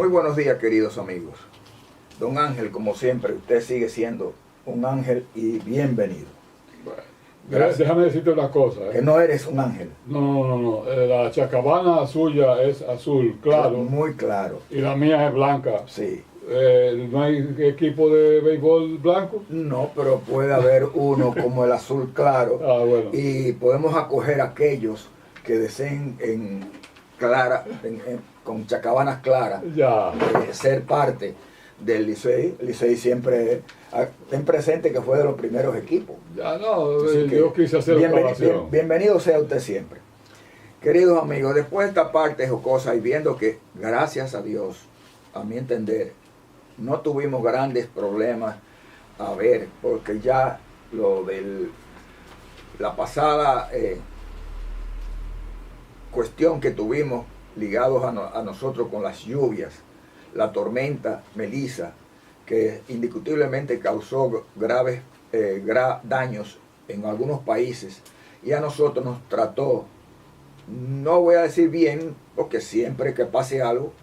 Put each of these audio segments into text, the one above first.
Muy buenos días, queridos amigos. Don Ángel, como siempre, usted sigue siendo un ángel y bienvenido. Bueno, Gracias. déjame decirte una cosa. Que no eres un ángel. No. La chacabana suya es azul, claro. Muy claro. Y la mía es blanca. Sí. ¿No hay equipo de béisbol blanco? No, pero puede haber uno como el azul claro. Bueno. Y podemos acoger a aquellos que deseen con chacabanas claras Ya. ser parte del Licey. El Licey siempre ten presente que fue de los primeros equipos. Ya no, Así yo quise hacer observación. Bienvenido sea usted siempre. Queridos amigos, después de esta parte jocosa y viendo que, gracias a Dios, a mi entender, no tuvimos grandes problemas, porque ya lo de la pasada cuestión que tuvimos ligados a nosotros con las lluvias, la tormenta Melissa, que indiscutiblemente causó graves daños en algunos países, y a nosotros nos trató, no voy a decir bien, porque siempre que pase algo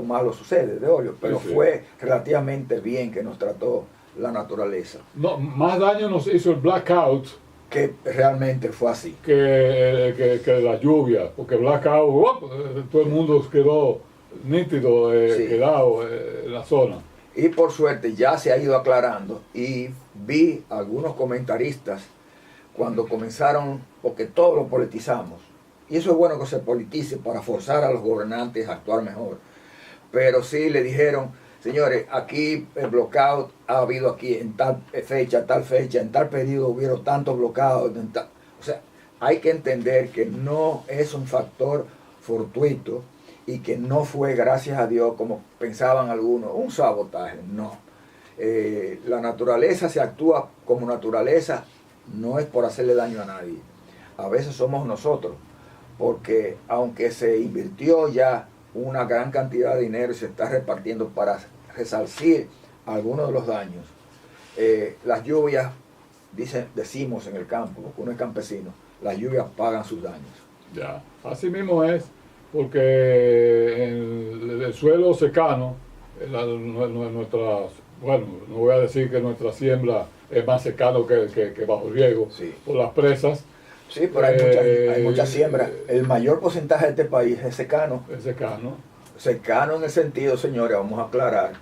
malo sucede, de obvio, pero Sí. fue relativamente bien que nos trató la naturaleza. No, más daño nos hizo el blackout Que realmente fue así. que la lluvia, porque blackout, todo el mundo quedó nítido, Sí. quedado en la zona. Y por suerte ya se ha ido aclarando, y vi algunos comentaristas cuando comenzaron, porque todo lo politizamos, y eso es bueno que se politice para forzar a los gobernantes a actuar mejor, pero sí le dijeron, señores, aquí el blackout ha habido aquí en tal fecha, en tal periodo hubieron tantos bloqueados, o sea, hay que entender que no es un factor fortuito y que no fue, gracias a Dios, como pensaban algunos, un sabotaje, no. La naturaleza se actúa como naturaleza, no es por hacerle daño a nadie. A veces somos nosotros, porque aunque se invirtió ya una gran cantidad de dinero y se está repartiendo para resarcir algunos de los daños, las lluvias, decimos en el campo, porque uno es campesino, las lluvias pagan sus daños. Ya, así mismo es, porque en el suelo secano, bueno, no voy a decir que nuestra siembra es más secano que bajo riego, Sí. por las presas. Sí, pero hay mucha siembra. El mayor porcentaje de este país es secano. Es secano. Secano en el sentido, señores, vamos a aclarar,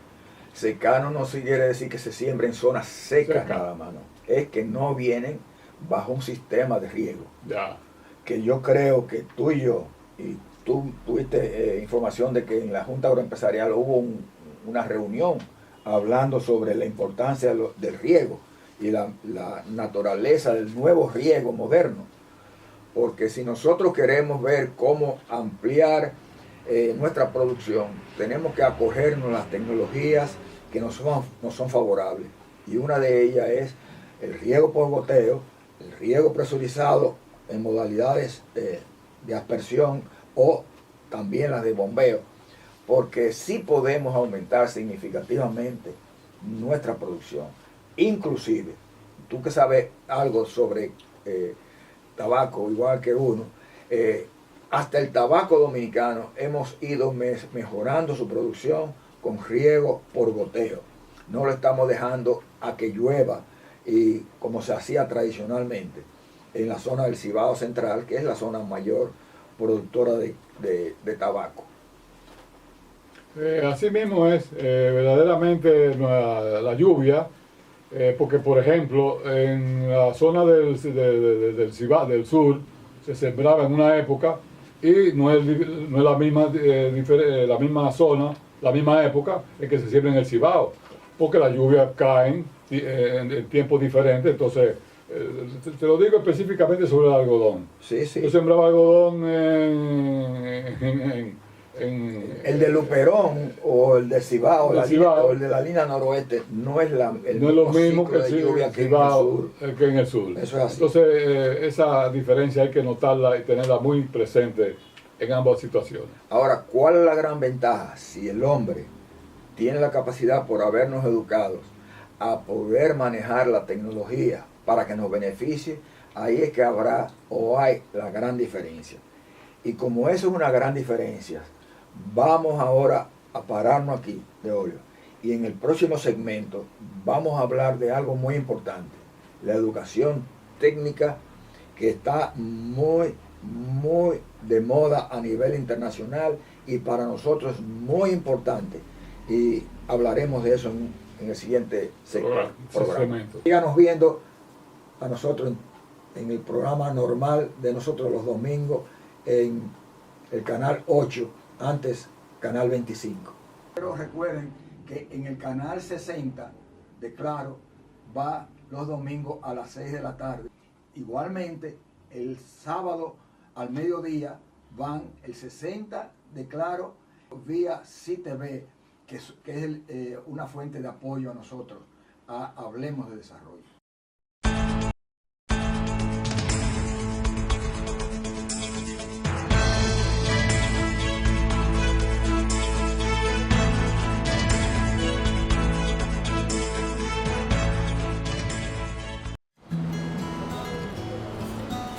secano no quiere decir que se siembra en zonas secas nada más, no. Es que no vienen bajo un sistema de riego. Ya. Que yo creo que tú y yo, y tú tuviste información de que en la Junta Agroempresarial hubo una reunión hablando sobre la importancia del riego y la naturaleza del nuevo riego moderno. Porque si nosotros queremos ver cómo ampliar nuestra producción, tenemos que acogernos a las tecnologías que nos son favorables. Y una de ellas es el riego por goteo, el riego presurizado en modalidades de aspersión o también las de bombeo, porque sí podemos aumentar significativamente nuestra producción. Inclusive, tú que sabes algo sobre tabaco, igual que uno, hasta el tabaco dominicano hemos ido mejorando su producción con riego por goteo. No lo estamos dejando a que llueva, y como se hacía tradicionalmente en la zona del Cibao Central, que es la zona mayor productora de tabaco. Así mismo es, verdaderamente la lluvia, porque por ejemplo en la zona del Cibao, del sur, se sembraba en una época y no es la misma zona, la misma época en que se siembra en el Cibao, porque las lluvias caen en tiempos diferentes. Entonces, te lo digo específicamente sobre el algodón. Sí, sí. Yo sembraba algodón el de Luperón o el de Cibao, o el de la línea noroeste no es no es lo mismo que de lluvia que Cibao, que en el sur. Eso es así. Entonces, esa diferencia hay que notarla y tenerla muy presente en ambas situaciones. Ahora, ¿cuál es la gran ventaja? Si el hombre tiene la capacidad, por habernos educado, a poder manejar la tecnología para que nos beneficie, ahí es que habrá o hay la gran diferencia. Y como eso es una gran diferencia, Vamos ahora a pararnos aquí, de Olio. Y en el próximo segmento vamos a hablar de algo muy importante, la educación técnica, que está muy de moda a nivel internacional y para nosotros muy importante. Y hablaremos de eso en el siguiente programa. Síganos viendo a nosotros en el programa normal de nosotros los domingos en el canal 8, antes canal 25. Pero recuerden que en el canal 60 de Claro va los domingos a las 6 de la tarde. Igualmente, el sábado al mediodía van el 60 de Claro vía CTV, que es una fuente de apoyo a nosotros, a Hablemos de Desarrollo.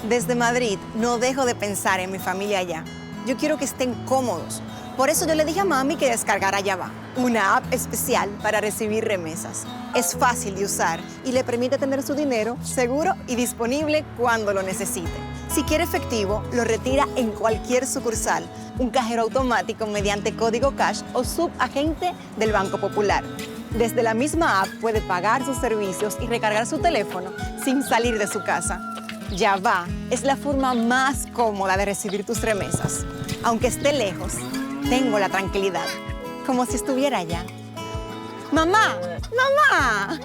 Desde Madrid no dejo de pensar en mi familia allá. Yo quiero que estén cómodos. Por eso yo le dije a mami que descargara Yava, una app especial para recibir remesas. Es fácil de usar y le permite tener su dinero seguro y disponible cuando lo necesite. Si quiere efectivo, lo retira en cualquier sucursal, un cajero automático mediante código cash o subagente del Banco Popular. Desde la misma app puede pagar sus servicios y recargar su teléfono sin salir de su casa. Yava es la forma más cómoda de recibir tus remesas. Aunque esté lejos, tengo la tranquilidad, como si estuviera allá. ¡Mamá! ¡Mamá!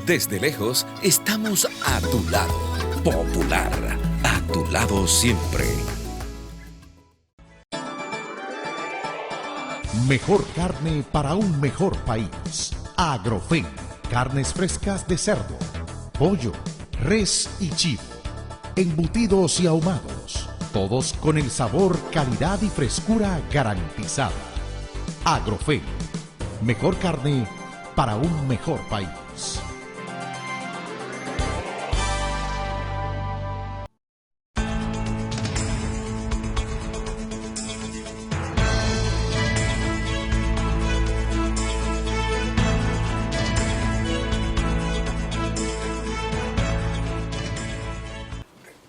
Desde lejos, estamos a tu lado. Popular, a tu lado siempre. Mejor carne para un mejor país. Agrofén, carnes frescas de cerdo, pollo, res y chivo, embutidos y ahumados, todos con el sabor, calidad y frescura garantizada. Agrofén, mejor carne para un mejor país.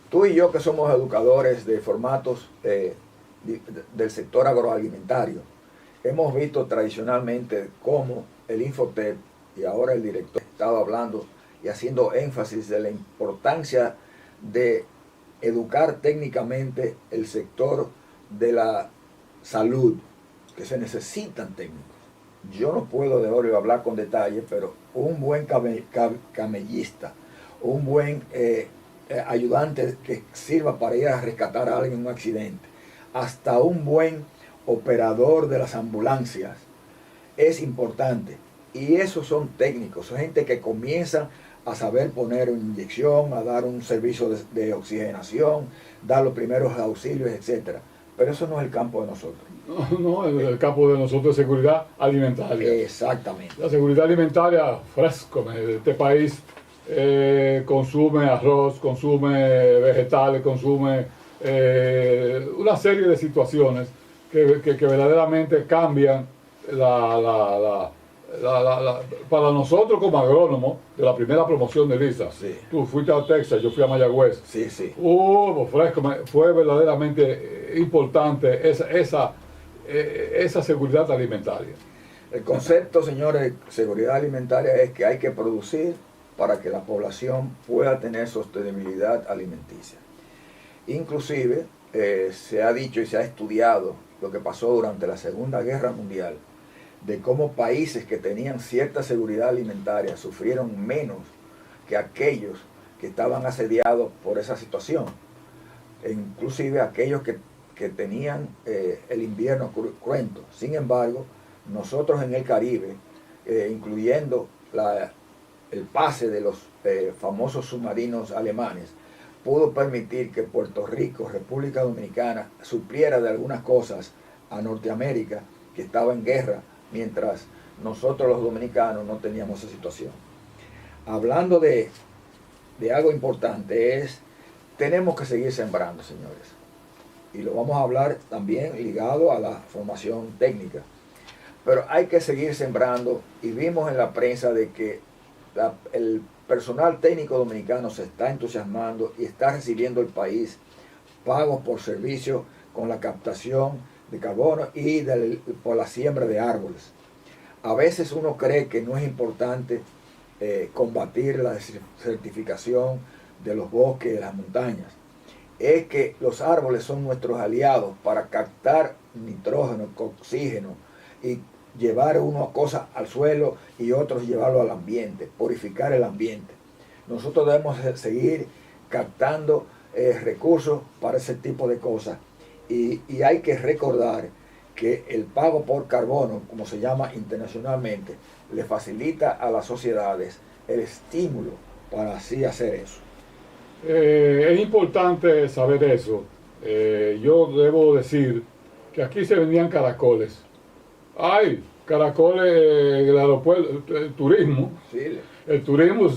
Tú y yo, que somos educadores de formatos del sector agroalimentario, hemos visto tradicionalmente cómo el Infotep y ahora el director estaba hablando y haciendo énfasis de la importancia de educar técnicamente el sector de la salud, que se necesitan técnicos. Yo no puedo de Olio hablar con detalle, pero un buen camellista, un buen ayudante que sirva para ir a rescatar a alguien en un accidente, hasta un buen operador de las ambulancias, es importante. Y esos son técnicos, son gente que comienza a saber poner una inyección, a dar un servicio de oxigenación, dar los primeros auxilios, etc. Pero eso no es el campo de nosotros. No, el campo de nosotros es seguridad alimentaria. Exactamente. La seguridad alimentaria, fresco, este país consume arroz, consume vegetales, consume una serie de situaciones que verdaderamente cambian para nosotros como agrónomos de la primera promoción de Lisa. Sí. Tú fuiste a Texas, yo fui a Mayagüez. Sí, sí. Fresco, fue verdaderamente importante esa seguridad alimentaria. El concepto, señores, de seguridad alimentaria es que hay que producir para que la población pueda tener sostenibilidad alimenticia. Inclusive se ha dicho y se ha estudiado lo que pasó durante la Segunda Guerra Mundial, de cómo países que tenían cierta seguridad alimentaria sufrieron menos que aquellos que estaban asediados por esa situación. E inclusive aquellos que tenían el invierno cruento. Sin embargo, nosotros en el Caribe, incluyendo el pase de los famosos submarinos alemanes, pudo permitir que Puerto Rico, República Dominicana, supliera de algunas cosas a Norteamérica, que estaba en guerra, mientras nosotros los dominicanos no teníamos esa situación. Hablando de algo importante, tenemos que seguir sembrando, señores. y lo vamos a hablar también ligado a la formación técnica. Pero hay que seguir sembrando, y vimos en la prensa de que el personal técnico dominicano se está entusiasmando y está recibiendo el país pagos por servicios con la captación de carbono y por la siembra de árboles. A veces uno cree que no es importante combatir la desertificación de los bosques y de las montañas. Es que los árboles son nuestros aliados para captar nitrógeno, oxígeno y llevar unas cosas al suelo y otros llevarlo al ambiente, purificar el ambiente. Nosotros debemos seguir captando recursos para ese tipo de cosas, y hay que recordar que el pago por carbono, como se llama internacionalmente, le facilita a las sociedades el estímulo para así hacer eso. Es importante saber eso. Yo debo decir que aquí se vendían caracoles. Hay caracoles en el aeropuerto, el turismo. Sí. El turismo,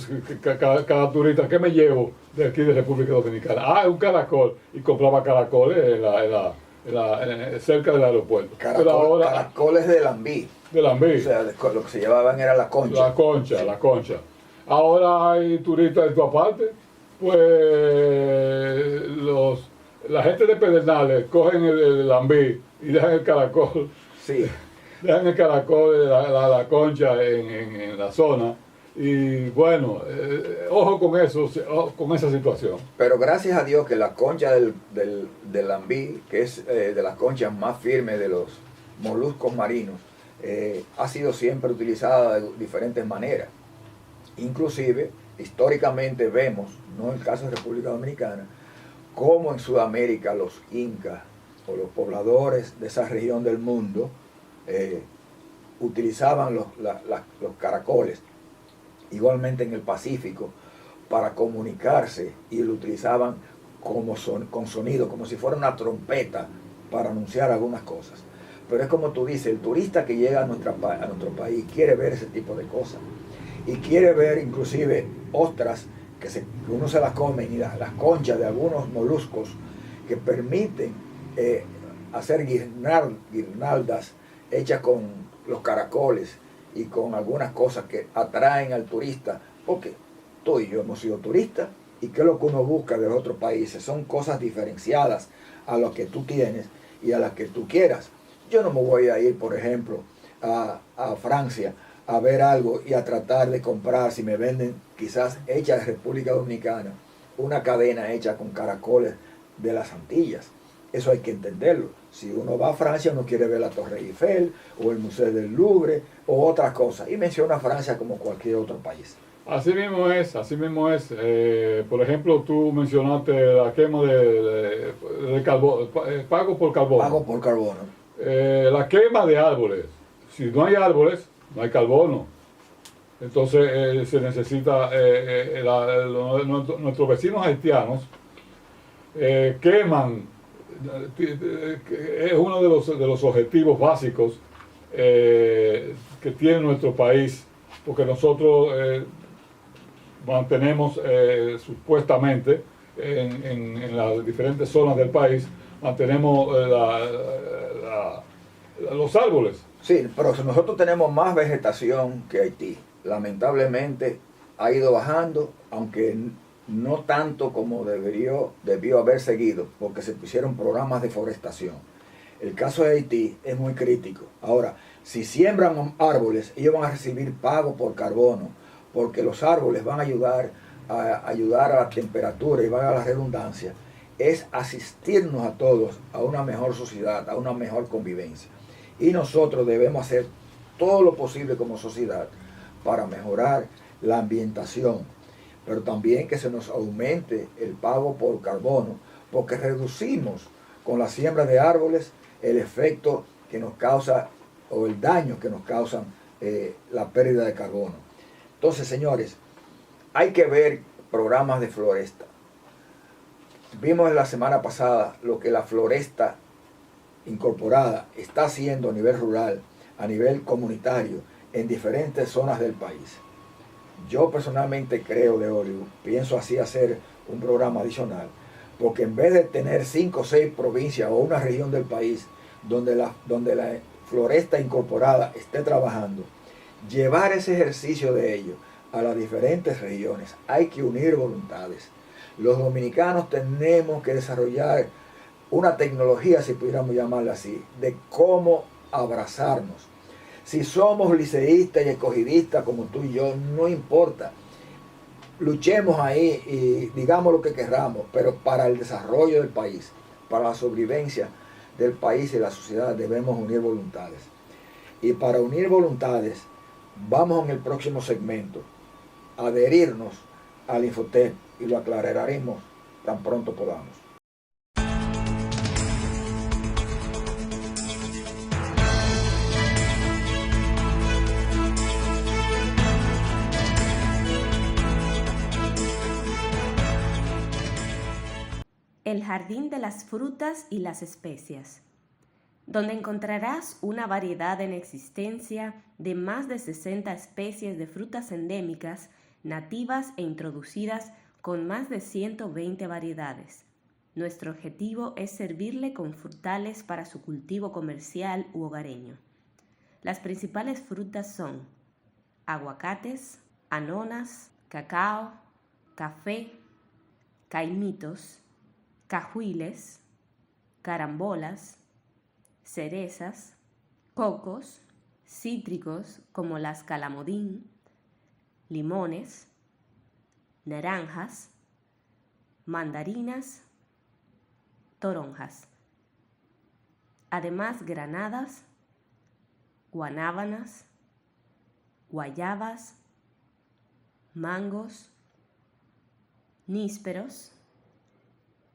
cada turista que me llevo de aquí de República Dominicana, un caracol, y compraba caracoles cerca del aeropuerto. Pero ahora, caracoles de Lambí. De Lambí. O sea, lo que se llevaban era la concha. La concha. Ahora hay turistas de toda parte. Pues la gente de Pedernales cogen el Lambí y dejan el caracol. Sí. Dejan el caracol, la concha en la zona. Y bueno, ojo con eso, con esa situación. Pero gracias a Dios que la concha del Lambí, que es de las conchas más firmes de los moluscos marinos, ha sido siempre utilizada de diferentes maneras. Inclusive, históricamente vemos, no en el caso de República Dominicana, cómo en Sudamérica los incas o los pobladores de esa región del mundo utilizaban los caracoles. Igualmente en el Pacífico, para comunicarse, y lo utilizaban con sonido, como si fuera una trompeta para anunciar algunas cosas. Pero es como tú dices, el turista que llega a nuestro país quiere ver ese tipo de cosas, y quiere ver inclusive ostras que uno se las come, y las conchas de algunos moluscos que permiten hacer guirnaldas hechas con los caracoles y con algunas cosas que atraen al turista, porque tú y yo hemos sido turistas, y qué es lo que uno busca de los otros países, son cosas diferenciadas a lo que tú tienes y a las que tú quieras. Yo no me voy a ir, por ejemplo, a Francia a ver algo y a tratar de comprar, si me venden quizás hecha de República Dominicana, una cadena hecha con caracoles de las Antillas. Eso hay que entenderlo. Si uno va a Francia, uno quiere ver la Torre Eiffel o el Museo del Louvre o otras cosas, y menciona Francia como cualquier otro país. Así mismo es, así mismo es. Por ejemplo, tú mencionaste la quema de carbono, pago por carbono. Pago por carbono. La quema de árboles. Si no hay árboles, no hay carbono. Entonces se necesita, nuestros vecinos haitianos queman, es uno de los objetivos básicos que tiene nuestro país, porque nosotros mantenemos supuestamente en las diferentes zonas del país, mantenemos los árboles. Sí, pero nosotros tenemos más vegetación que Haití. Lamentablemente ha ido bajando, aunque no tanto como debió haber seguido, porque se pusieron programas de forestación. El caso de Haití es muy crítico. Ahora, si siembran árboles, ellos van a recibir pago por carbono, porque los árboles van a ayudar a la temperatura y van a la redundancia. Es asistirnos a todos a una mejor sociedad, a una mejor convivencia. Y nosotros debemos hacer todo lo posible como sociedad para mejorar la ambientación, pero también que se nos aumente el pago por carbono, porque reducimos con la siembra de árboles el efecto que nos causa o el daño que nos causan la pérdida de carbono. Entonces, señores, hay que ver programas de floresta. Vimos la semana pasada lo que la floresta incorporada está haciendo a nivel rural, a nivel comunitario, en diferentes zonas del país. Yo personalmente creo, Leolio, pienso así hacer un programa adicional porque en vez de tener 5 o 6 provincias o una región del país donde la floresta incorporada esté trabajando, llevar ese ejercicio de ello a las diferentes regiones. Hay que unir voluntades. Los dominicanos tenemos que desarrollar una tecnología, si pudiéramos llamarla así, de cómo abrazarnos. Si somos liceístas y escogidistas como tú y yo, no importa. Luchemos ahí y digamos lo que querramos, pero para el desarrollo del país, para la sobrevivencia del país y la sociedad debemos unir voluntades. Y para unir voluntades, vamos en el próximo segmento a adherirnos al Infotep y lo aclararemos tan pronto podamos. El Jardín de las Frutas y las Especias, donde encontrarás una variedad en existencia de más de 60 especies de frutas endémicas, nativas e introducidas con más de 120 variedades. Nuestro objetivo es servirle con frutales para su cultivo comercial u hogareño. Las principales frutas son aguacates, anonas, cacao, café, caimitos, cajuiles, carambolas, cerezas, cocos, cítricos como las calamodín, limones, naranjas, mandarinas, toronjas. Además, granadas, guanábanas, guayabas, mangos, nísperos,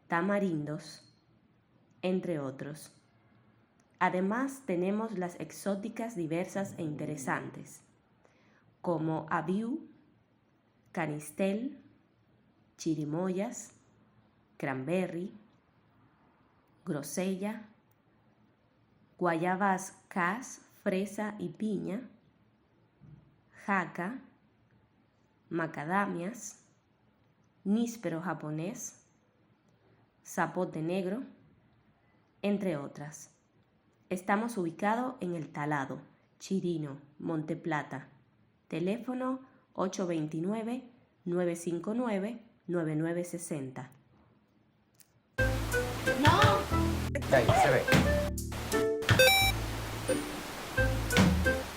tamarindos, entre otros. Además, tenemos las exóticas diversas e interesantes, como abiú, canistel, chirimoyas, cranberry, grosella, guayabas cas, fresa y piña, jaca, macadamias, níspero japonés, zapote negro, entre otras. Estamos ubicados en El Talado, Chirino, Monteplata. Teléfono 829-959-9960. Ahí se ve.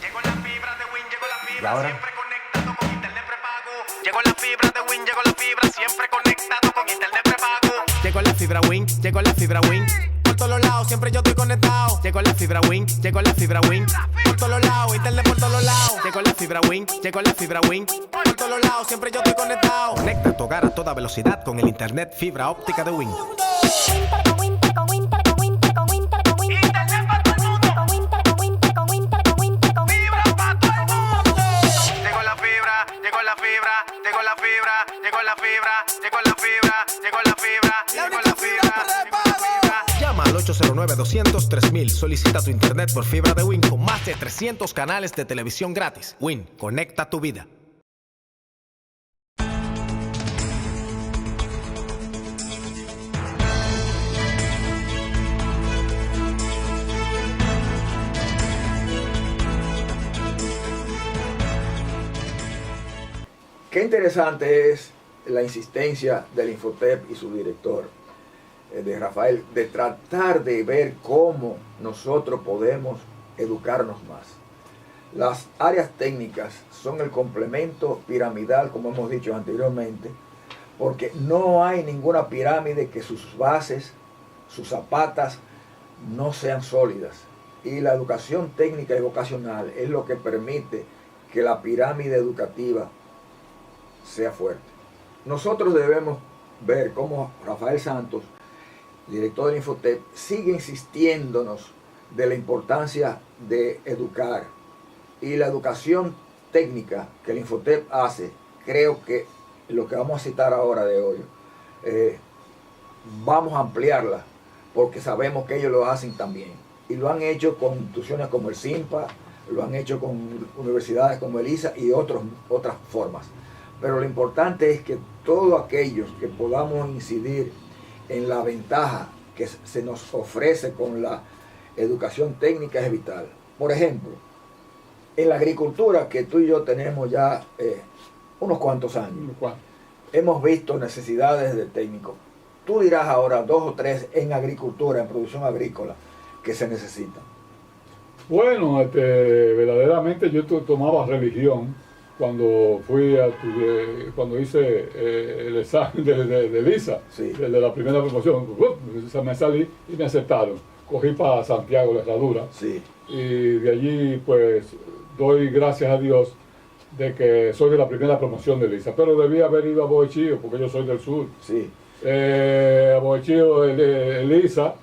Llegó la fibra de Win, llegó la ¿Y fibra, ahora? siempre conectado con internet prepago. Llegó la fibra de Win, llegó la fibra, siempre conectado con internet prepago. Llegó la fibra Win, llegó la fibra Win. Por todos lados, siempre yo estoy conectado. Llegó la fibra Win, llegó la fibra Win. Por todos lados, internet por todos lados. Llegó la fibra Win, llegó la fibra Win. Por todos lados, siempre yo estoy conectado. Conecta tu hogar a toda velocidad con el internet fibra óptica de Win. Llama al 809-200-3000. Solicita tu internet por fibra de Win con más de 300 canales de televisión gratis. Win, conecta tu vida. Qué interesante es la insistencia del Infotep y su director, de Rafael, de tratar de ver cómo nosotros podemos educarnos más. Las áreas técnicas son el complemento piramidal, como hemos dicho anteriormente, porque no hay ninguna pirámide que sus bases, sus zapatas, no sean sólidas. Y la educación técnica y vocacional es lo que permite que la pirámide educativa sea fuerte. Nosotros debemos ver cómo Rafael Santos, director del Infotep, sigue insistiéndonos de la importancia de educar. Y la educación técnica que el Infotep hace, creo que lo que vamos a citar ahora de hoy, vamos a ampliarla, porque sabemos que ellos lo hacen también. Y lo han hecho con instituciones como el CIMPA, lo han hecho con universidades como el ISA y otras formas. Pero lo importante es que todos aquellos que podamos incidir en la ventaja que se nos ofrece con la educación técnica es vital. Por ejemplo, en la agricultura, que tú y yo tenemos ya unos cuantos años, hemos visto necesidades de técnicos. Tú dirás ahora 2 o 3 en agricultura, en producción agrícola, que se necesitan. Bueno, verdaderamente yo tomaba religión cuando cuando hice el examen de visa, Sí. de la primera promoción. Me salí y me aceptaron. Cogí para Santiago la Herradura. Sí. Y de allí pues doy gracias a Dios de que soy de la primera promoción de Lisa, pero debía haber ido a Bohechío porque yo soy del sur. Sí. A Bohechío, Lisa.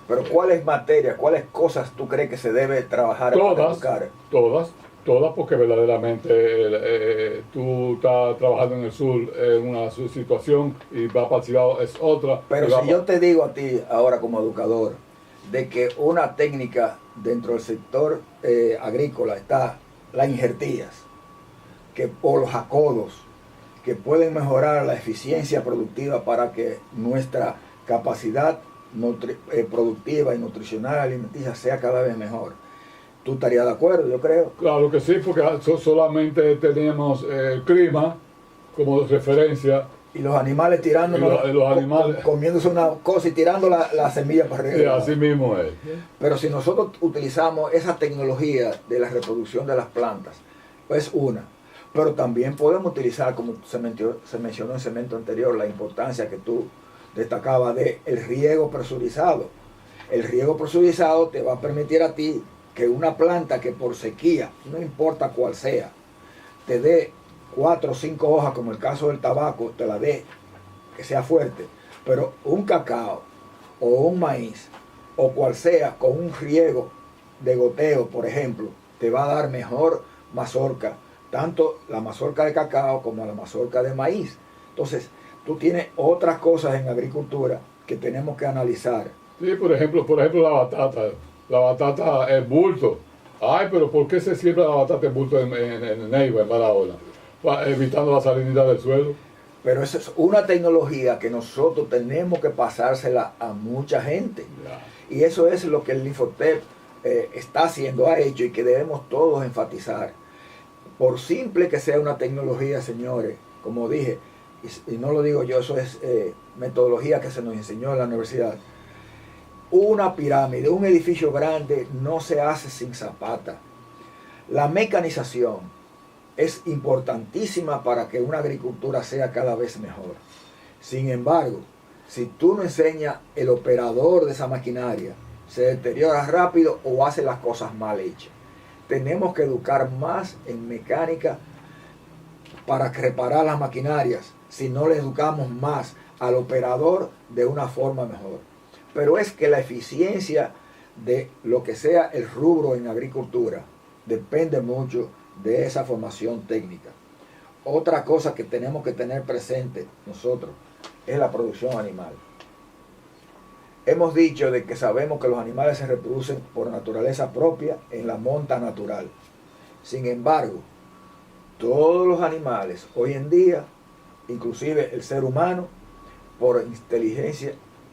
Pero ¿cuáles materias, cuáles cosas tú crees que se debe trabajar en educar? Todas, porque verdaderamente tú estás trabajando en el sur en una situación y va para el Cibao es otra. Pero si yo te digo a ti ahora como educador de que una técnica dentro del sector agrícola está las injertías, o los acodos, que pueden mejorar la eficiencia productiva para que nuestra capacidad productiva y nutricional alimenticia sea cada vez mejor. ¿Tú estarías de acuerdo? Yo creo. Claro que sí, porque solamente teníamos el clima como referencia. Y los animales tirándonos, comiéndose una cosa y tirando la semilla para arriba. Sí, así mismo es. Pero si nosotros utilizamos esa tecnología de la reproducción de las plantas, es una. Pero también podemos utilizar, como se mencionó en el segmento anterior, la importancia que tú destacabas del riego presurizado. El riego presurizado te va a permitir a ti que una planta que por sequía, no importa cuál sea, te dé 4 o 5 hojas, como el caso del tabaco, te la dé, que sea fuerte, pero un cacao o un maíz o cual sea, con un riego de goteo, por ejemplo, te va a dar mejor mazorca, tanto la mazorca de cacao como la mazorca de maíz. Entonces, tú tienes otras cosas en agricultura que tenemos que analizar. Sí, por ejemplo la batata. La batata es bulto. Ay, pero ¿por qué se siembra la batata en bulto en Neiva, en Barahona? Evitando la salinidad del suelo. Pero esa es una tecnología que nosotros tenemos que pasársela a mucha gente. Ya. Y eso es lo que el Infotep está haciendo, ha hecho y que debemos todos enfatizar. Por simple que sea una tecnología, señores, como dije, y no lo digo yo, eso es metodología que se nos enseñó en la universidad. Una pirámide, un edificio grande no se hace sin zapata. La mecanización es importantísima para que una agricultura sea cada vez mejor. Sin embargo, si tú no enseñas el operador de esa maquinaria, se deteriora rápido o hace las cosas mal hechas. Tenemos que educar más en mecánica para reparar las maquinarias, si no le educamos más al operador de una forma mejor. Pero es que la eficiencia de lo que sea el rubro en agricultura depende mucho de esa formación técnica. Otra cosa que tenemos que tener presente nosotros es la producción animal. Hemos dicho de que sabemos que los animales se reproducen por naturaleza propia en la monta natural. Sin embargo, todos los animales hoy en día, inclusive el ser humano, por inteligencia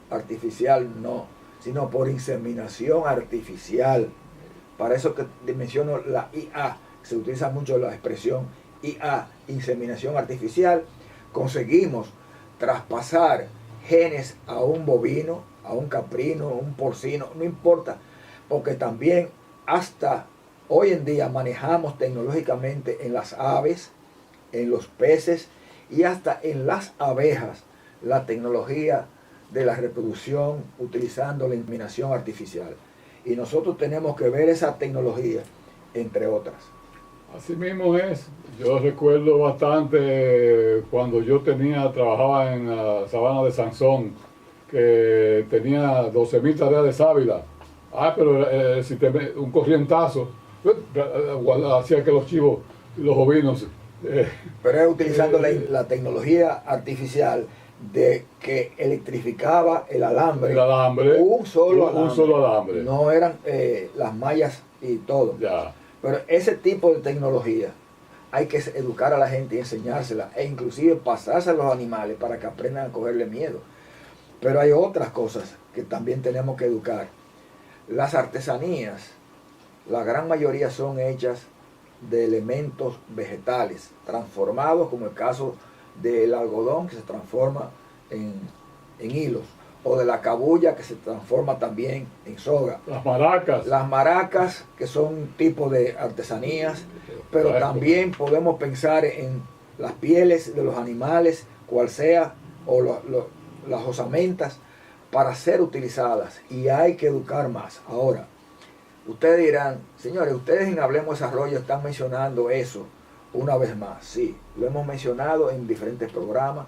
artificial no, sino por inseminación artificial. Para eso que menciono la IA, se utiliza mucho la expresión IA, inseminación artificial. Conseguimos traspasar genes a un bovino, a un caprino, a un porcino, no importa, porque también hasta hoy en día manejamos tecnológicamente en las aves, en los peces y hasta en las abejas la tecnología de la reproducción utilizando la inseminación artificial. Y nosotros tenemos que ver esa tecnología, entre otras. Así mismo es. Yo recuerdo bastante cuando yo trabajaba en la sabana de Sansón, que tenía 12.000 tareas de sábila. Pero si un corrientazo hacía que los chivos, los ovinos... pero es utilizando la tecnología artificial de que electrificaba el alambre. Un solo alambre. No eran las mallas y todo. Ya. Pero ese tipo de tecnología hay que educar a la gente y enseñársela, e inclusive pasársela a los animales para que aprendan a cogerle miedo. Pero hay otras cosas que también tenemos que educar. Las artesanías, la gran mayoría son hechas de elementos vegetales, transformados, como el caso del algodón que se transforma en hilos, o de la cabuya que se transforma también en soga. Las maracas. Las maracas, que son un tipo de artesanías, pero también podemos pensar en las pieles de los animales, cual sea, o las osamentas, para ser utilizadas, y hay que educar más. Ahora, ustedes dirán, señores, ustedes en Hablemos Desarrollo están mencionando eso una vez más. Sí, lo hemos mencionado en diferentes programas,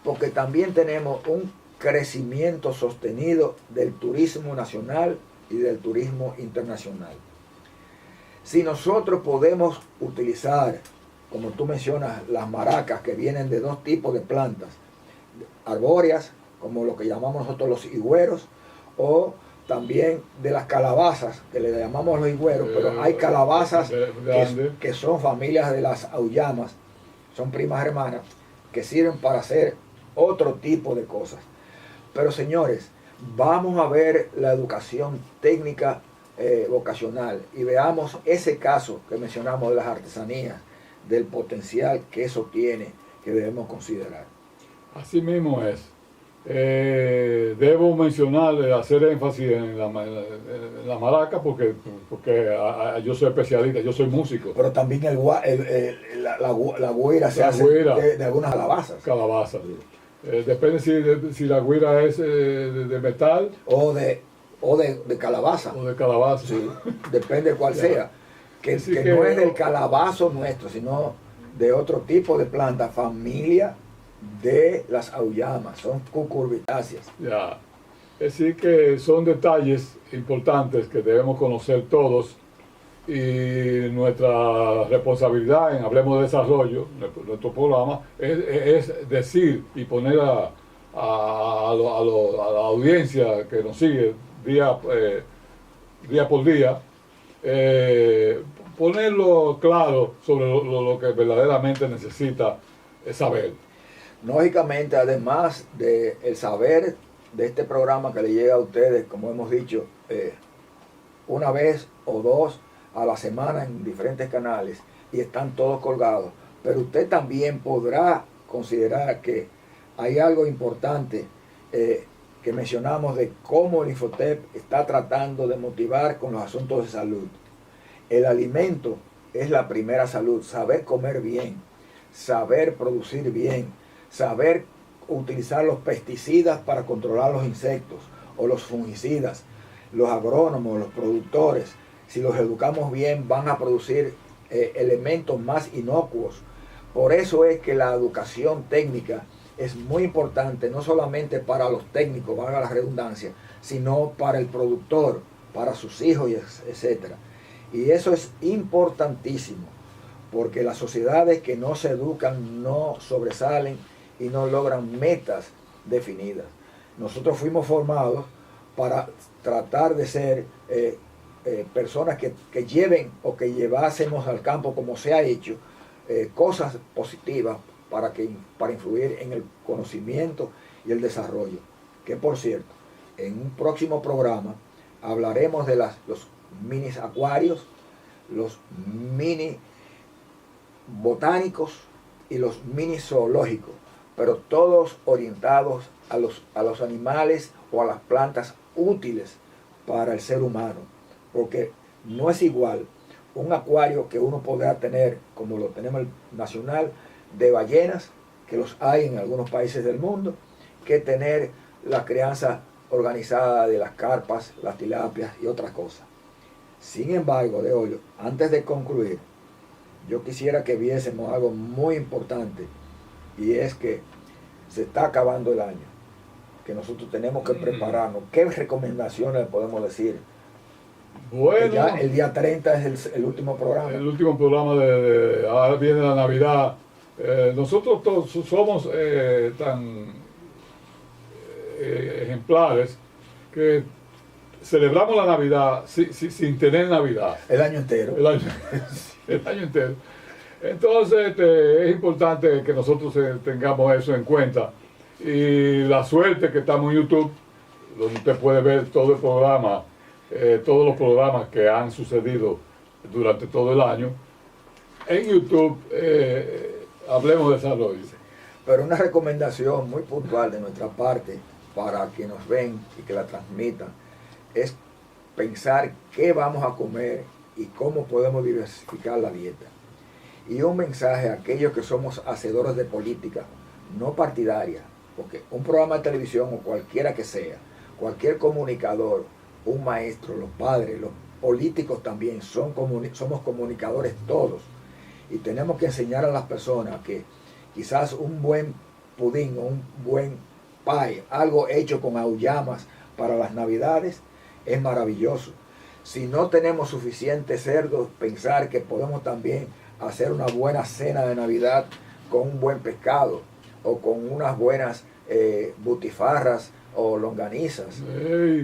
porque también tenemos un crecimiento sostenido del turismo nacional y del turismo internacional. Si nosotros podemos utilizar, como tú mencionas, las maracas, que vienen de dos tipos de plantas, arbóreas, como lo que llamamos nosotros los higüeros, o también de las calabazas, que le llamamos los higüeros, pero hay calabazas que son familias de las auyamas, son primas hermanas, que sirven para hacer otro tipo de cosas. Pero señores, vamos a ver la educación técnica vocacional y veamos ese caso que mencionamos de las artesanías, del potencial que eso tiene, que debemos considerar. Así mismo es. Debo mencionar, hacer énfasis en la maraca porque yo soy especialista, yo soy músico. Pero también la güira se hace de algunas calabazas. Calabazas. Depende si la güira es de metal o de calabaza. O de calabaza. Sí, depende cuál sea. Que no es del calabazo nuestro, sino de otro tipo de planta, familia de las auyamas, son cucurbitáceas. Ya. Es decir que son detalles importantes que debemos conocer todos, y nuestra responsabilidad en Hablemos de Desarrollo, nuestro programa, es decir y poner a la audiencia que nos sigue día por día, ponerlo claro sobre lo que verdaderamente necesita saber. Lógicamente, además del saber de este programa que le llega a ustedes, como hemos dicho, una vez o dos a la semana en diferentes canales, y están todos colgados, pero usted también podrá considerar que hay algo importante que mencionamos de cómo el Infotep está tratando de motivar con los asuntos de salud. El alimento es la primera salud, saber comer bien, saber producir bien, saber utilizar los pesticidas para controlar los insectos o los fungicidas. Los agrónomos, los productores, si los educamos bien, van a producir elementos más inocuos. Por eso es que la educación técnica es muy importante, no solamente para los técnicos, valga la redundancia, sino para el productor, para sus hijos, etc. Y eso es importantísimo, porque las sociedades que no se educan no sobresalen y no logran metas definidas. Nosotros fuimos formados para tratar de ser personas que lleven o que llevásemos al campo, como se ha hecho, cosas positivas para influir en el conocimiento y el desarrollo. Que por cierto, en un próximo programa hablaremos de los mini acuarios, los mini botánicos y los mini zoológicos, pero todos orientados a los animales o a las plantas útiles para el ser humano, porque no es igual un acuario que uno podrá tener, como lo tenemos el nacional, de ballenas, que los hay en algunos países del mundo, que tener la crianza organizada de las carpas, las tilapias y otras cosas. Sin embargo, de hoy, antes de concluir, yo quisiera que viésemos algo muy importante, y es que se está acabando el año, que nosotros tenemos que prepararnos. ¿Qué recomendaciones le podemos decir? Bueno, ya el día 30 es el último programa. El último programa ahora viene la Navidad. Nosotros todos somos tan ejemplares que celebramos la Navidad sin tener Navidad. El año entero. El año entero. Entonces es importante que nosotros tengamos eso en cuenta. Y la suerte que estamos en YouTube, donde usted puede ver todo el programa, todos los programas que han sucedido durante todo el año. En YouTube, hablemos de desarrollo. Pero una recomendación muy puntual de nuestra parte para que nos ven y que la transmitan es pensar qué vamos a comer y cómo podemos diversificar la dieta. Y un mensaje a aquellos que somos hacedores de política, no partidaria, porque un programa de televisión o cualquiera que sea, cualquier comunicador, un maestro, los padres, los políticos también, somos comunicadores todos. Y tenemos que enseñar a las personas que quizás un buen pudín o un buen pie, algo hecho con auyamas para las navidades, es maravilloso. Si no tenemos suficientes cerdos, pensar que podemos también hacer una buena cena de Navidad con un buen pescado o con unas buenas butifarras o longanizas,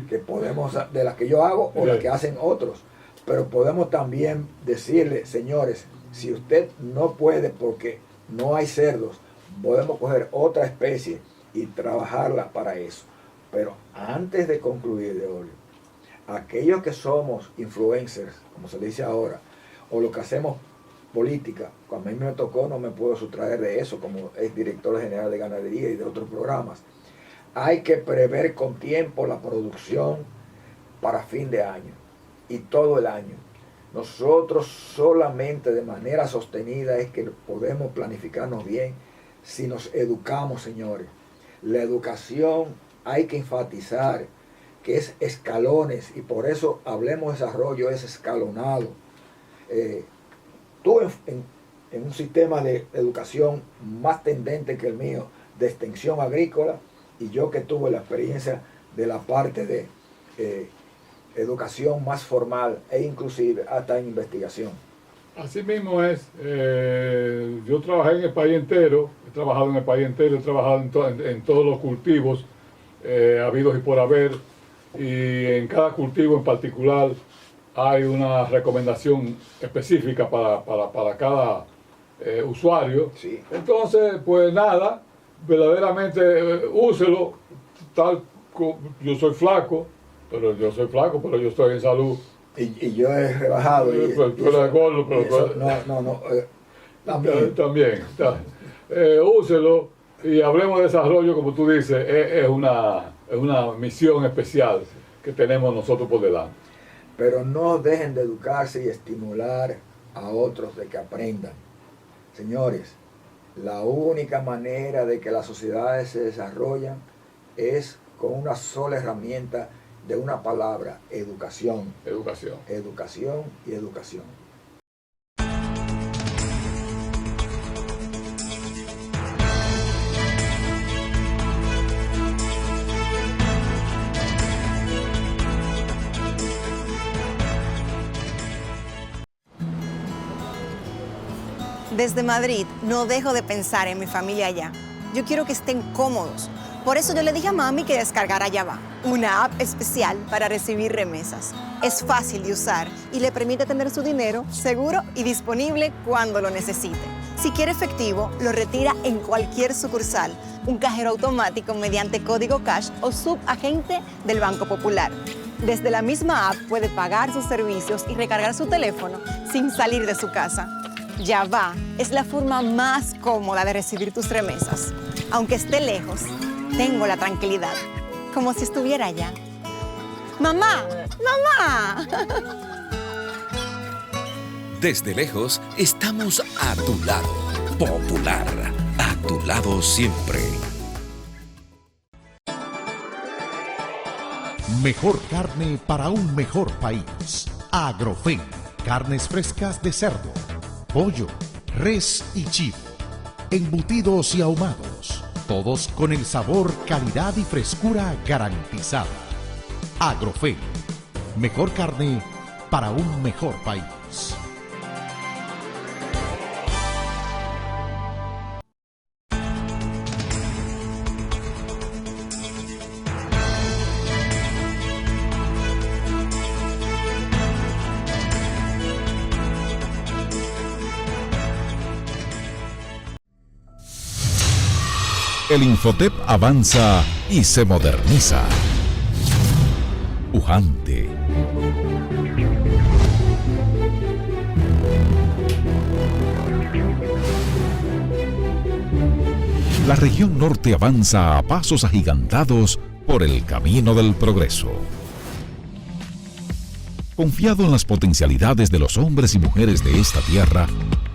que podemos, de las que yo hago o las que hacen otros. Pero podemos también decirle, señores, si usted no puede porque no hay cerdos, podemos coger otra especie y trabajarla para eso. Pero antes de concluir, de hoy, aquellos que somos influencers, como se dice ahora, o lo que hacemos política, cuando a mí me tocó, no me puedo sustraer de eso, como es director general de ganadería y de otros programas. Hay que prever con tiempo la producción para fin de año y todo el año. Nosotros solamente de manera sostenida es que podemos planificarnos bien si nos educamos, señores. La educación hay que enfatizar que es escalones, y por eso Hablemos de Desarrollo es escalonado. Tú en un sistema de educación más tendente que el mío, de extensión agrícola, y yo que tuve la experiencia de la parte de educación más formal e inclusive hasta en investigación. Así mismo es. Yo trabajé en el país entero, he trabajado en el país entero, he trabajado en todos los cultivos habidos y por haber, y en cada cultivo en particular hay una recomendación específica para cada usuario. Sí. Entonces, pues nada, verdaderamente úselo. Yo soy flaco, pero yo estoy en salud. Y yo he rebajado. Tú eres gordo, pero también. Úselo y Hablemos de Desarrollo, como tú dices, es una misión especial que tenemos nosotros por delante. Pero no dejen de educarse y estimular a otros de que aprendan. Señores, la única manera de que las sociedades se desarrollan es con una sola herramienta de una palabra: educación. Educación. Educación y educación. Desde Madrid no dejo de pensar en mi familia allá. Yo quiero que estén cómodos. Por eso yo le dije a mami que descargara Yava, una app especial para recibir remesas. Es fácil de usar y le permite tener su dinero seguro y disponible cuando lo necesite. Si quiere efectivo, lo retira en cualquier sucursal, un cajero automático mediante código cash o subagente del Banco Popular. Desde la misma app puede pagar sus servicios y recargar su teléfono sin salir de su casa. Yava es la forma más cómoda de recibir tus remesas. Aunque esté lejos, tengo la tranquilidad, como si estuviera allá. ¡Mamá! ¡Mamá! Desde lejos, estamos a tu lado. Popular, a tu lado siempre. Mejor carne para un mejor país. Agrofen, carnes frescas de cerdo, pollo, res y chivo, embutidos y ahumados, todos con el sabor, calidad y frescura garantizada. Agrofen, mejor carne para un mejor país. El Infotep avanza y se moderniza. Pujante. La región norte avanza a pasos agigantados por el camino del progreso. Confiado en las potencialidades de los hombres y mujeres de esta tierra,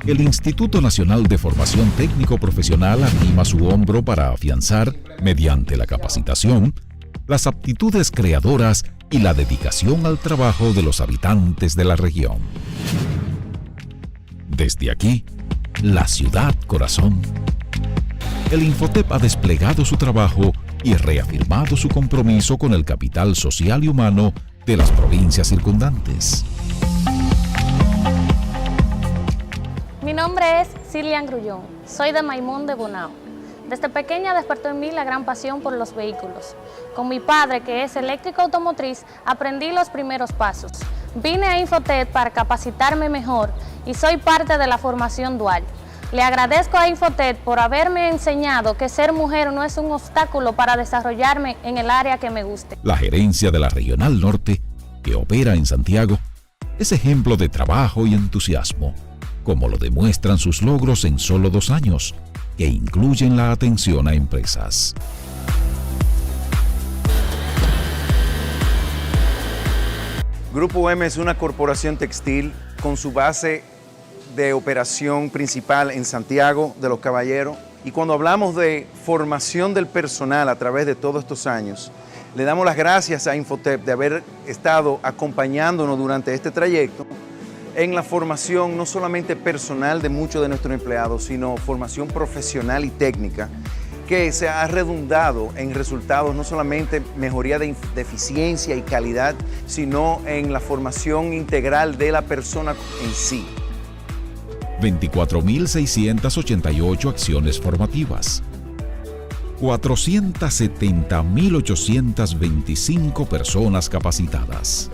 el Instituto Nacional de Formación Técnico Profesional arrima su hombro para afianzar, mediante la capacitación, las aptitudes creadoras y la dedicación al trabajo de los habitantes de la región. Desde aquí, la ciudad corazón, el Infotep ha desplegado su trabajo y reafirmado su compromiso con el capital social y humano de las provincias circundantes. Mi nombre es Cilian Grullón, soy de Maimón de Bonao. Desde pequeña despertó en mí la gran pasión por los vehículos. Con mi padre, que es eléctrico automotriz, aprendí los primeros pasos. Vine a Infotep para capacitarme mejor y soy parte de la formación dual. Le agradezco a Infotep por haberme enseñado que ser mujer no es un obstáculo para desarrollarme en el área que me guste. La gerencia de la Regional Norte, que opera en Santiago, es ejemplo de trabajo y entusiasmo, como lo demuestran sus logros en solo 2 años, que incluyen la atención a empresas. Grupo M es una corporación textil con su base de operación principal en Santiago de los Caballeros. Y cuando hablamos de formación del personal a través de todos estos años, le damos las gracias a Infotep de haber estado acompañándonos durante este trayecto en la formación no solamente personal de muchos de nuestros empleados, sino formación profesional y técnica, que se ha redundado en resultados no solamente mejoría de eficiencia y calidad, sino en la formación integral de la persona en sí. 24.688 acciones formativas, 470.825 personas capacitadas,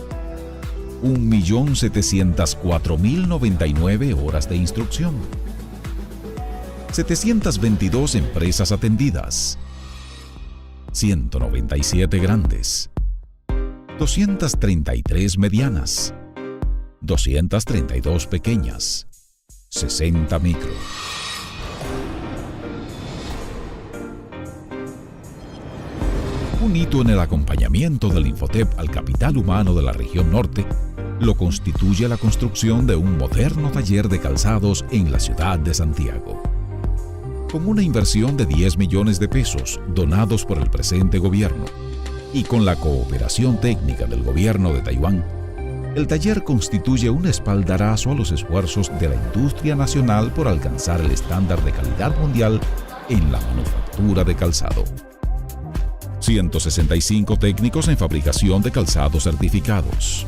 1.704.099 horas de instrucción, 722 empresas atendidas, 197 grandes, 233 medianas, 232 pequeñas, 60 micro. Un hito en el acompañamiento del Infotep al capital humano de la región norte lo constituye la construcción de un moderno taller de calzados en la ciudad de Santiago. Con una inversión de 10 millones de pesos donados por el presente gobierno y con la cooperación técnica del gobierno de Taiwán, el taller constituye un espaldarazo a los esfuerzos de la industria nacional por alcanzar el estándar de calidad mundial en la manufactura de calzado. 165 técnicos en fabricación de calzados certificados,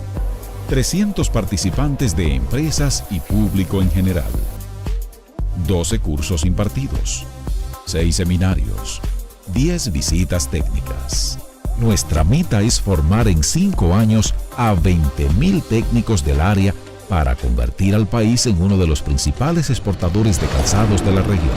300 participantes de empresas y público en general, 12 cursos impartidos, 6 seminarios, 10 visitas técnicas. Nuestra meta es formar en 5 años a 20.000 técnicos del área para convertir al país en uno de los principales exportadores de calzados de la región.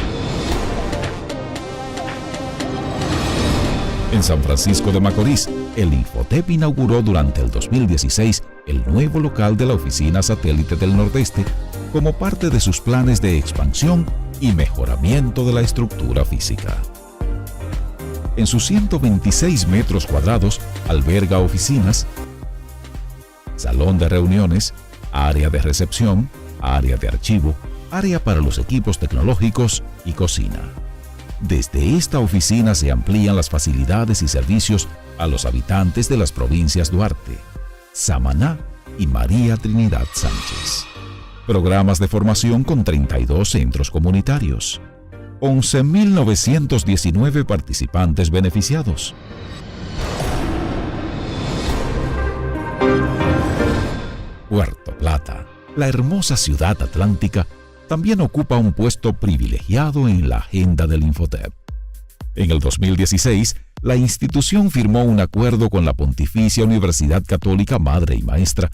En San Francisco de Macorís, el Infotep inauguró durante el 2016 el nuevo local de la Oficina Satélite del Nordeste como parte de sus planes de expansión y mejoramiento de la estructura física. En sus 126 metros cuadrados alberga oficinas, salón de reuniones, área de recepción, área de archivo, área para los equipos tecnológicos y cocina. Desde esta oficina se amplían las facilidades y servicios a los habitantes de las provincias Duarte, Samaná y María Trinidad Sánchez. Programas de formación con 32 centros comunitarios. 11.919 participantes beneficiados. Puerto Plata, la hermosa ciudad atlántica, también ocupa un puesto privilegiado en la agenda del Infotep. En el 2016, la institución firmó un acuerdo con la Pontificia Universidad Católica Madre y Maestra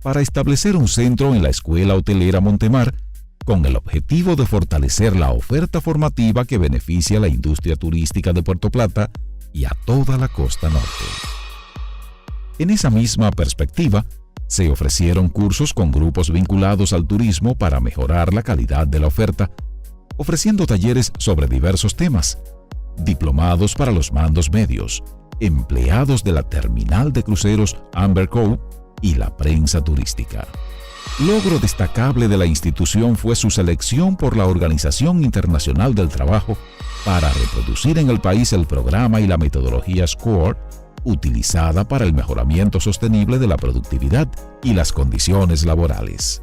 para establecer un centro en la Escuela Hotelera Montemar con el objetivo de fortalecer la oferta formativa que beneficia a la industria turística de Puerto Plata y a toda la costa norte. En esa misma perspectiva, se ofrecieron cursos con grupos vinculados al turismo para mejorar la calidad de la oferta, ofreciendo talleres sobre diversos temas, diplomados para los mandos medios, empleados de la terminal de cruceros Amber Cove y la prensa turística. Logro destacable de la institución fue su selección por la Organización Internacional del Trabajo para reproducir en el país el programa y la metodología SCORE, utilizada para el mejoramiento sostenible de la productividad y las condiciones laborales.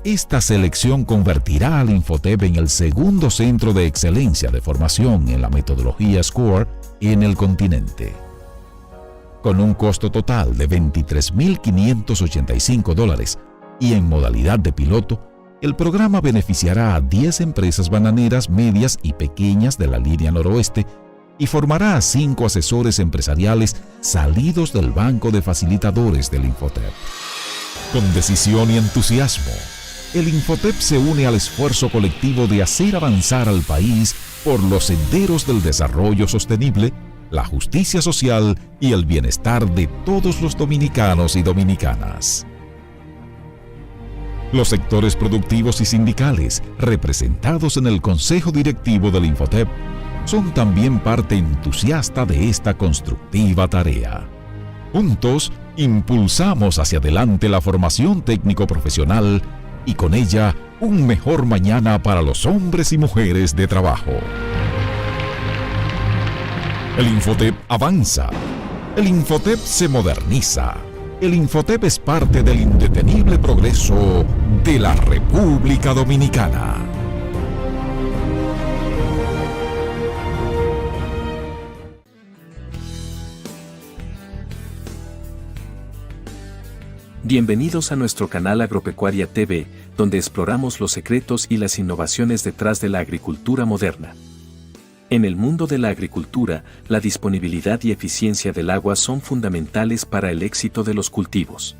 Esta selección convertirá al Infotep en el segundo centro de excelencia de formación en la metodología SCORE en el continente. Con un costo total de $23.585 y en modalidad de piloto, el programa beneficiará a 10 empresas bananeras medias y pequeñas de la línea noroeste y formará a 5 asesores empresariales salidos del banco de facilitadores del Infotep. Con decisión y entusiasmo, el Infotep se une al esfuerzo colectivo de hacer avanzar al país por los senderos del desarrollo sostenible, la justicia social y el bienestar de todos los dominicanos y dominicanas. Los sectores productivos y sindicales, representados en el Consejo Directivo del Infotep, son también parte entusiasta de esta constructiva tarea. Juntos, impulsamos hacia adelante la formación técnico-profesional y con ella un mejor mañana para los hombres y mujeres de trabajo. El Infotep avanza. El Infotep se moderniza. El Infotep es parte del indetenible progreso de la República Dominicana. Bienvenidos a nuestro canal Agropecuaria TV, donde exploramos los secretos y las innovaciones detrás de la agricultura moderna. En el mundo de la agricultura, la disponibilidad y eficiencia del agua son fundamentales para el éxito de los cultivos.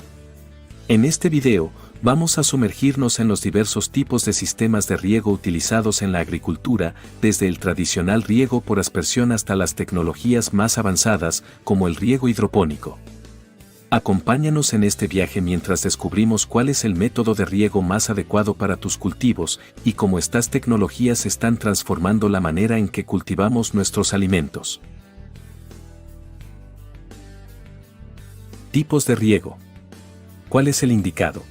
En este video, vamos a sumergirnos en los diversos tipos de sistemas de riego utilizados en la agricultura, desde el tradicional riego por aspersión hasta las tecnologías más avanzadas, como el riego hidropónico. Acompáñanos en este viaje mientras descubrimos cuál es el método de riego más adecuado para tus cultivos y cómo estas tecnologías están transformando la manera en que cultivamos nuestros alimentos. Tipos de riego. ¿Cuál es el indicado?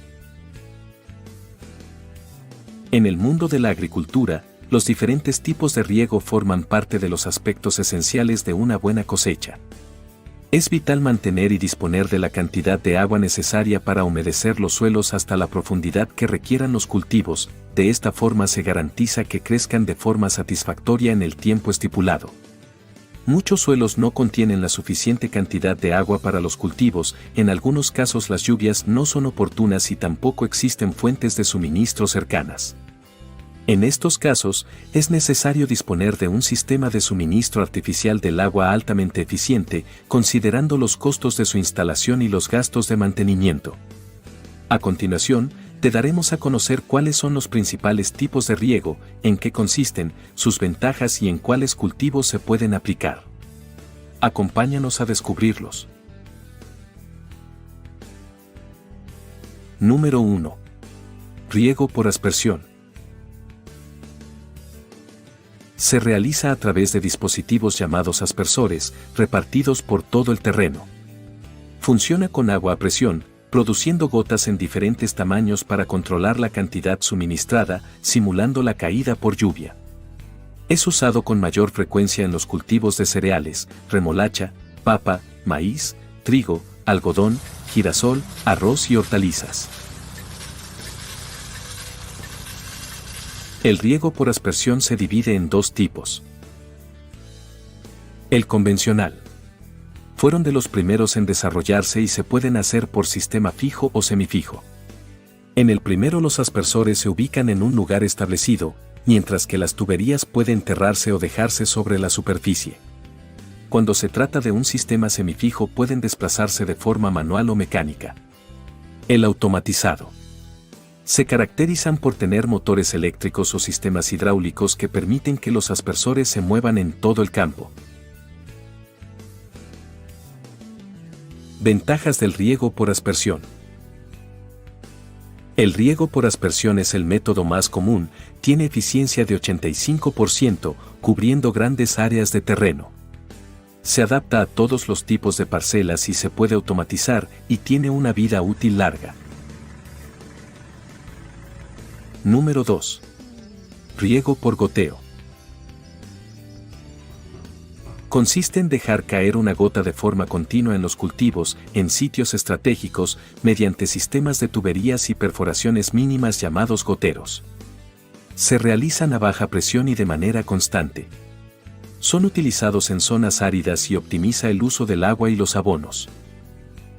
En el mundo de la agricultura, los diferentes tipos de riego forman parte de los aspectos esenciales de una buena cosecha. Es vital mantener y disponer de la cantidad de agua necesaria para humedecer los suelos hasta la profundidad que requieran los cultivos, de esta forma se garantiza que crezcan de forma satisfactoria en el tiempo estipulado. Muchos suelos no contienen la suficiente cantidad de agua para los cultivos, en algunos casos las lluvias no son oportunas y tampoco existen fuentes de suministro cercanas. En estos casos, es necesario disponer de un sistema de suministro artificial del agua altamente eficiente, considerando los costos de su instalación y los gastos de mantenimiento. A continuación, te daremos a conocer cuáles son los principales tipos de riego, en qué consisten, sus ventajas y en cuáles cultivos se pueden aplicar. Acompáñanos a descubrirlos. Número 1. Riego por aspersión. Se realiza a través de dispositivos llamados aspersores, repartidos por todo el terreno. Funciona con agua a presión, produciendo gotas en diferentes tamaños para controlar la cantidad suministrada, simulando la caída por lluvia. Es usado con mayor frecuencia en los cultivos de cereales, remolacha, papa, maíz, trigo, algodón, girasol, arroz y hortalizas. El riego por aspersión se divide en dos tipos. El convencional. Fueron de los primeros en desarrollarse y se pueden hacer por sistema fijo o semifijo. En el primero los aspersores se ubican en un lugar establecido, mientras que las tuberías pueden enterrarse o dejarse sobre la superficie. Cuando se trata de un sistema semifijo pueden desplazarse de forma manual o mecánica. El automatizado. Se caracterizan por tener motores eléctricos o sistemas hidráulicos que permiten que los aspersores se muevan en todo el campo. Ventajas del riego por aspersión. El riego por aspersión es el método más común, tiene eficiencia de 85%, cubriendo grandes áreas de terreno. Se adapta a todos los tipos de parcelas y se puede automatizar y tiene una vida útil larga. Número 2. Riego por goteo. Consiste en dejar caer una gota de forma continua en los cultivos, en sitios estratégicos, mediante sistemas de tuberías y perforaciones mínimas llamados goteros. Se realizan a baja presión y de manera constante. Son utilizados en zonas áridas y optimiza el uso del agua y los abonos.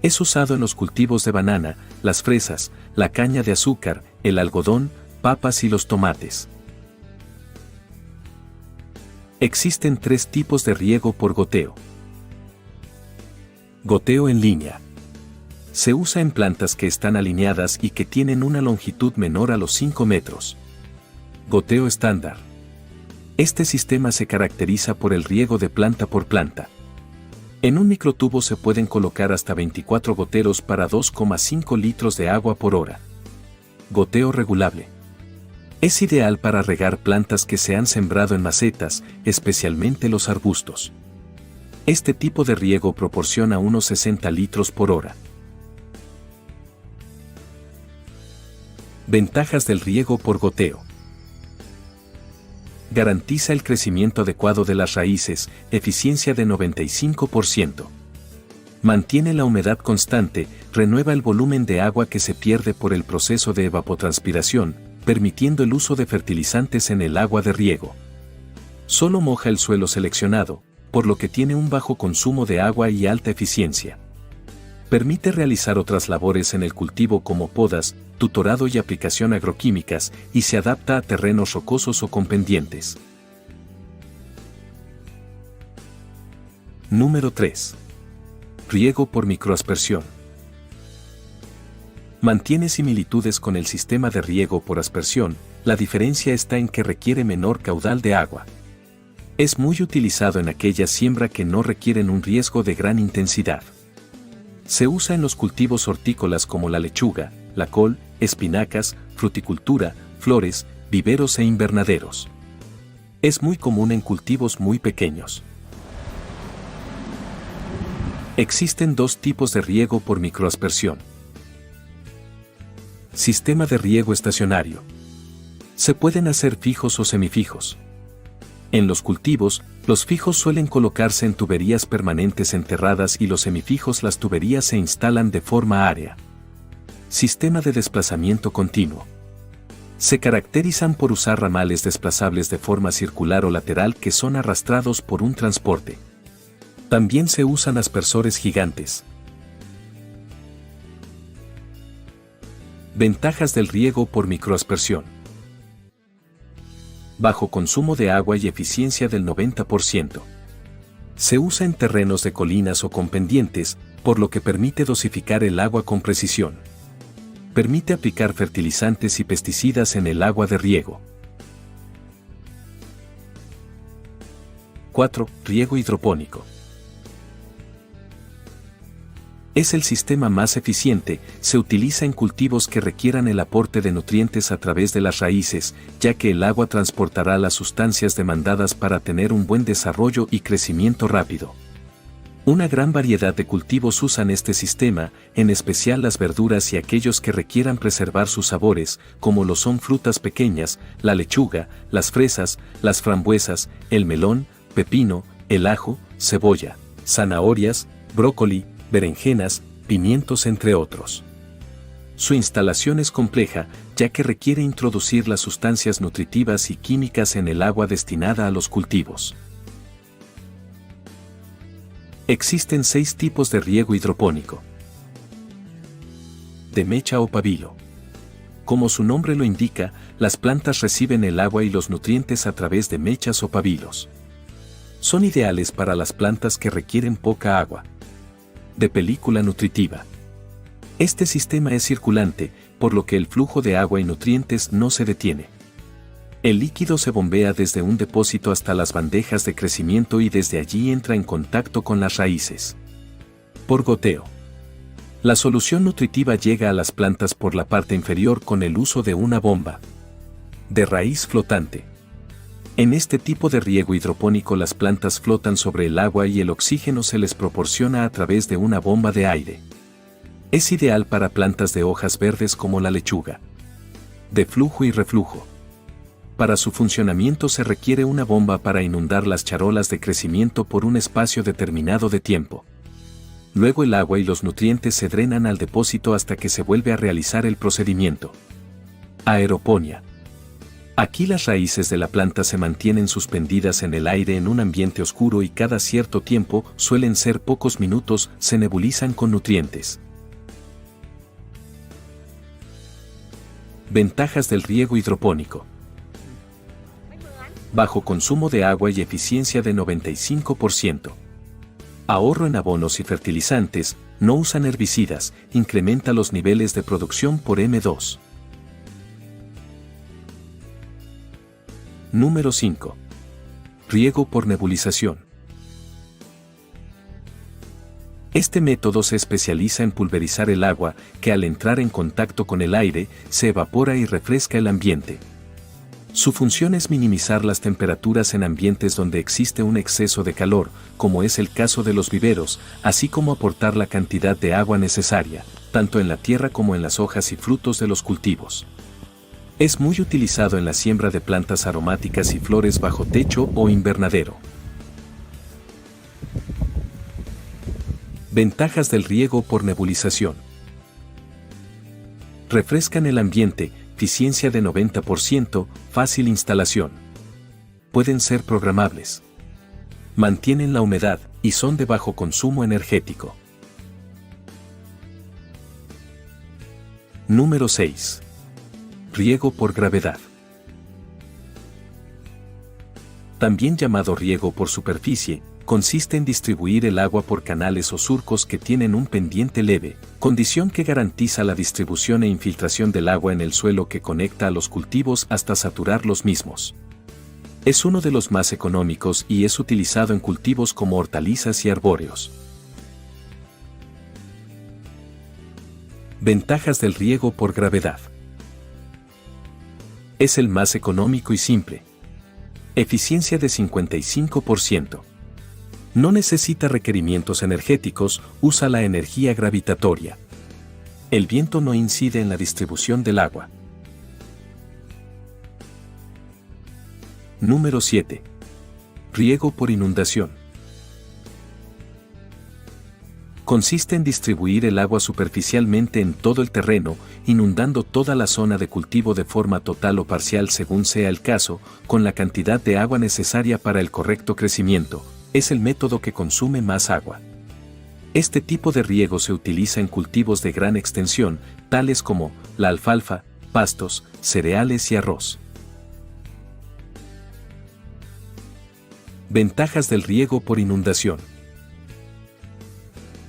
Es usado en los cultivos de banana, las fresas, la caña de azúcar, el algodón, papas y los tomates. Existen 3 tipos de riego por goteo. Goteo en línea. Se usa en plantas que están alineadas y que tienen una longitud menor a los 5 metros. Goteo estándar. Este sistema se caracteriza por el riego de planta por planta. En un microtubo se pueden colocar hasta 24 goteros para 2,5 litros de agua por hora. Goteo regulable. Es ideal para regar plantas que se han sembrado en macetas, especialmente los arbustos. Este tipo de riego proporciona unos 60 litros por hora. Ventajas del riego por goteo. Garantiza el crecimiento adecuado de las raíces, eficiencia de 95%. Mantiene la humedad constante, renueva el volumen de agua que se pierde por el proceso de evapotranspiración, permitiendo el uso de fertilizantes en el agua de riego. Solo moja el suelo seleccionado, por lo que tiene un bajo consumo de agua y alta eficiencia. Permite realizar otras labores en el cultivo como podas, tutorado y aplicación agroquímicas, y se adapta a terrenos rocosos o con pendientes. Número 3. Riego por microaspersión. Mantiene similitudes con el sistema de riego por aspersión, la diferencia está en que requiere menor caudal de agua. Es muy utilizado en aquellas siembras que no requieren un riego de gran intensidad. Se usa en los cultivos hortícolas como la lechuga, la col, espinacas, fruticultura, flores, viveros e invernaderos. Es muy común en cultivos muy pequeños. Existen 2 tipos de riego por microaspersión. Sistema de riego estacionario. Se pueden hacer fijos o semifijos. En los cultivos, los fijos suelen colocarse en tuberías permanentes enterradas y los semifijos las tuberías se instalan de forma área. Sistema de desplazamiento continuo. Se caracterizan por usar ramales desplazables de forma circular o lateral que son arrastrados por un transporte. También se usan aspersores gigantes. Ventajas del riego por microaspersión. Bajo consumo de agua y eficiencia del 90%. Se usa en terrenos de colinas o con pendientes, por lo que permite dosificar el agua con precisión. Permite aplicar fertilizantes y pesticidas en el agua de riego. 4. Riego hidropónico. Es el sistema más eficiente, se utiliza en cultivos que requieran el aporte de nutrientes a través de las raíces, ya que el agua transportará las sustancias demandadas para tener un buen desarrollo y crecimiento rápido. Una gran variedad de cultivos usan este sistema, en especial las verduras y aquellos que requieran preservar sus sabores, como lo son frutas pequeñas, la lechuga, las fresas, las frambuesas, el melón, pepino, el ajo, cebolla, zanahorias, brócoli, berenjenas, pimientos entre otros. Su instalación es compleja, ya que requiere introducir las sustancias nutritivas y químicas en el agua destinada a los cultivos. Existen 6 tipos de riego hidropónico. De mecha o pabilo. Como su nombre lo indica, las plantas reciben el agua y los nutrientes a través de mechas o pabilos. Son ideales para las plantas que requieren poca agua. De película nutritiva. Este sistema es circulante por lo que el flujo de agua y nutrientes no se detiene. El líquido se bombea desde un depósito hasta las bandejas de crecimiento y desde allí entra en contacto con las raíces. Por goteo. La solución nutritiva llega a las plantas por la parte inferior con el uso de una bomba de raíz flotante. En este tipo de riego hidropónico las plantas flotan sobre el agua y el oxígeno se les proporciona a través de una bomba de aire. Es ideal para plantas de hojas verdes como la lechuga. De flujo y reflujo. Para su funcionamiento se requiere una bomba para inundar las charolas de crecimiento por un espacio determinado de tiempo. Luego el agua y los nutrientes se drenan al depósito hasta que se vuelve a realizar el procedimiento. Aeroponía. Aquí las raíces de la planta se mantienen suspendidas en el aire en un ambiente oscuro y cada cierto tiempo, suelen ser pocos minutos, se nebulizan con nutrientes. Ventajas del riego hidropónico. Bajo consumo de agua y eficiencia de 95%. Ahorro en abonos y fertilizantes, no usan herbicidas, incrementa los niveles de producción por M2. Número 5. Riego por nebulización. Este método se especializa en pulverizar el agua, que al entrar en contacto con el aire, se evapora y refresca el ambiente. Su función es minimizar las temperaturas en ambientes donde existe un exceso de calor, como es el caso de los viveros, así como aportar la cantidad de agua necesaria, tanto en la tierra como en las hojas y frutos de los cultivos. Es muy utilizado en la siembra de plantas aromáticas y flores bajo techo o invernadero. Ventajas del riego por nebulización. Refrescan el ambiente, eficiencia de 90%, fácil instalación. Pueden ser programables. Mantienen la humedad y son de bajo consumo energético. Número 6. Riego por gravedad. También llamado riego por superficie, consiste en distribuir el agua por canales o surcos que tienen un pendiente leve, condición que garantiza la distribución e infiltración del agua en el suelo que conecta a los cultivos hasta saturar los mismos. Es uno de los más económicos y es utilizado en cultivos como hortalizas y arbóreos. Ventajas del riego por gravedad. Es el más económico y simple. Eficiencia de 55%. No necesita requerimientos energéticos, usa la energía gravitatoria. El viento no incide en la distribución del agua. Número 7. Riego por inundación. Consiste en distribuir el agua superficialmente en todo el terreno, inundando toda la zona de cultivo de forma total o parcial según sea el caso, con la cantidad de agua necesaria para el correcto crecimiento. Es el método que consume más agua. Este tipo de riego se utiliza en cultivos de gran extensión, tales como la alfalfa, pastos, cereales y arroz. Ventajas del riego por inundación.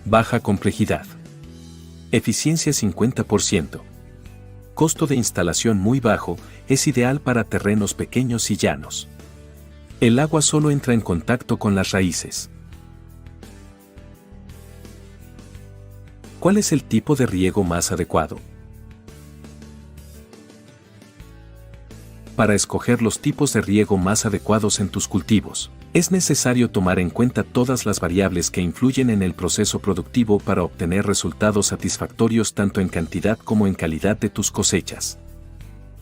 Baja complejidad. Eficiencia 50%. Costo de instalación muy bajo, es ideal para terrenos pequeños y llanos. El agua solo entra en contacto con las raíces. ¿Cuál es el tipo de riego más adecuado? Para escoger los tipos de riego más adecuados en tus cultivos, es necesario tomar en cuenta todas las variables que influyen en el proceso productivo para obtener resultados satisfactorios tanto en cantidad como en calidad de tus cosechas.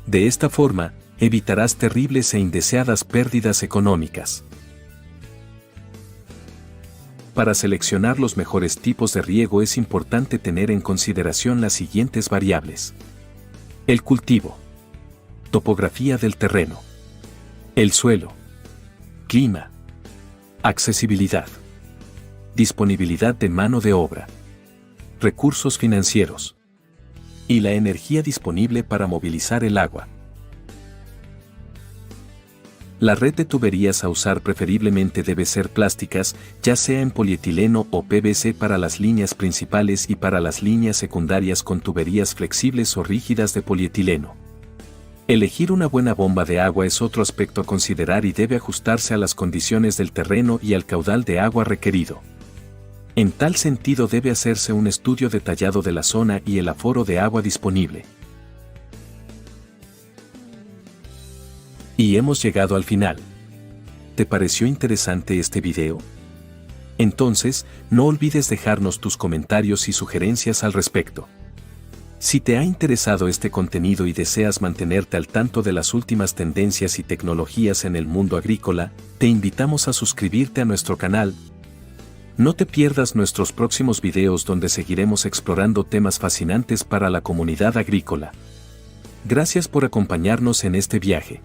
De esta forma, evitarás terribles e indeseadas pérdidas económicas. Para seleccionar los mejores tipos de riego es importante tener en consideración las siguientes variables. El cultivo. Topografía del terreno. El suelo. Clima. Accesibilidad. Disponibilidad de mano de obra. Recursos financieros. Y la energía disponible para movilizar el agua. La red de tuberías a usar preferiblemente debe ser plásticas, ya sea en polietileno o PVC para las líneas principales y para las líneas secundarias con tuberías flexibles o rígidas de polietileno. Elegir una buena bomba de agua es otro aspecto a considerar y debe ajustarse a las condiciones del terreno y al caudal de agua requerido. En tal sentido debe hacerse un estudio detallado de la zona y el aforo de agua disponible. Y hemos llegado al final. ¿Te pareció interesante este video? Entonces, no olvides dejarnos tus comentarios y sugerencias al respecto. Si te ha interesado este contenido y deseas mantenerte al tanto de las últimas tendencias y tecnologías en el mundo agrícola, te invitamos a suscribirte a nuestro canal. No te pierdas nuestros próximos videos donde seguiremos explorando temas fascinantes para la comunidad agrícola. Gracias por acompañarnos en este viaje.